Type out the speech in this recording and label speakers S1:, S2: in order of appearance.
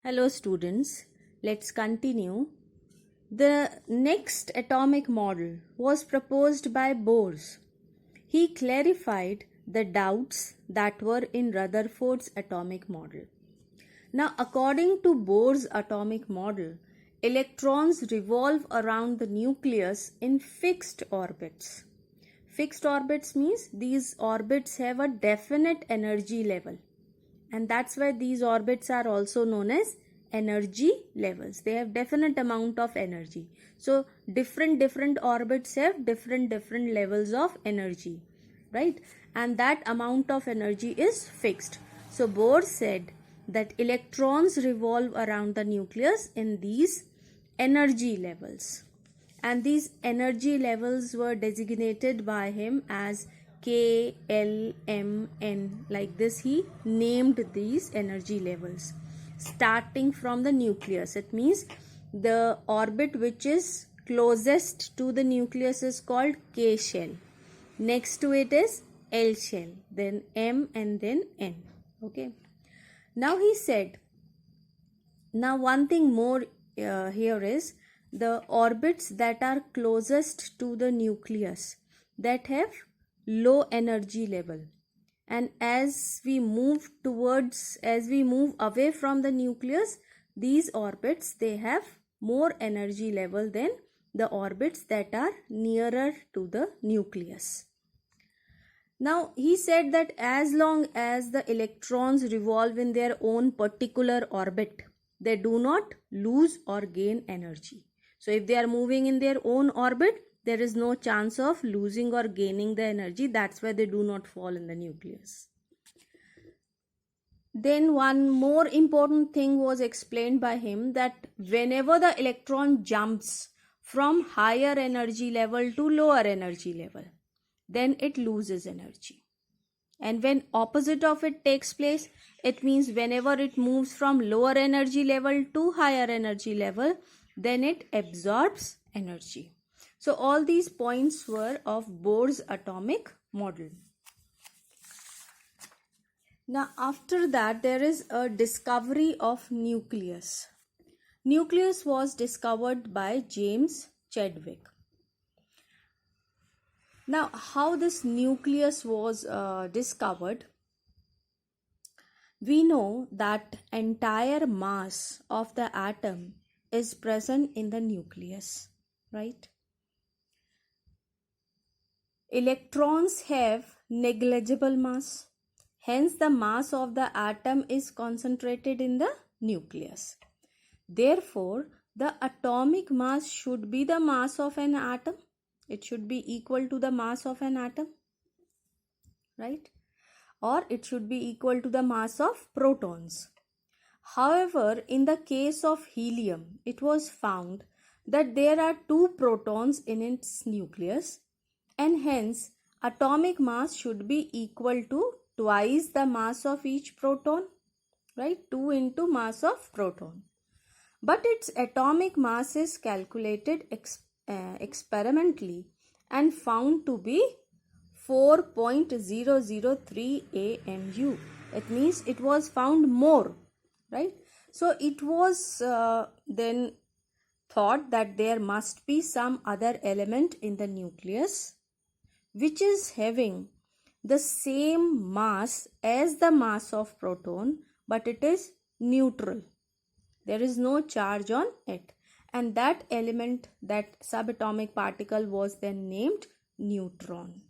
S1: Hello students, let's continue. The next atomic model was proposed by Bohr. He clarified the doubts that were in Rutherford's atomic model. Now, according to Bohr's atomic model, electrons revolve around the nucleus in fixed orbits. Fixed orbits means these orbits have a definite energy level. And that's why these orbits are also known as energy levels. They have definite amount of energy. So different orbits have different levels of energy, right? And that amount of energy is fixed. So Bohr said that electrons revolve around the nucleus in these energy levels. And these energy levels were designated by him as K, L, M, N. Like this he named these energy levels starting from the nucleus. It means the orbit which is closest to the nucleus is called K shell. Next to it is L shell, then M, and then N. Okay. Now he said, now one thing more here is the orbits that are closest to the nucleus that have low energy level, and as we move away from the nucleus, these orbits they have more energy level than the orbits that are nearer to the nucleus. Now he said that as long as the electrons revolve in their own particular orbit, they do not lose or gain energy. So if they are moving in their own orbit, there is no chance of losing or gaining the energy. That's why they do not fall in the nucleus. Then one more important thing was explained by him, that whenever the electron jumps from higher energy level to lower energy level, then it loses energy. And when opposite of it takes place, it means whenever it moves from lower energy level to higher energy level, then it absorbs energy. So all these points were of Bohr's atomic model. Now after that there is a discovery of nucleus. Nucleus was discovered by James Chadwick. Now how this nucleus was discovered? We know that entire mass of the atom is present in the nucleus, right? Electrons have negligible mass. Hence, the mass of the atom is concentrated in the nucleus. Therefore, the atomic mass should be the mass of an atom. It should be equal to the mass of an atom, right? Or it should be equal to the mass of protons. However, in the case of helium, it was found that there are 2 protons in its nucleus, and hence atomic mass should be equal to twice the mass of each proton, right? 2 into mass of proton. But its atomic mass is calculated experimentally and found to be 4.003 AMU. It means it was found more, right? So it was then thought that there must be some other element in the nucleus which is having the same mass as the mass of proton, but it is neutral. There is no charge on it. And that element, that subatomic particle, was then named neutron.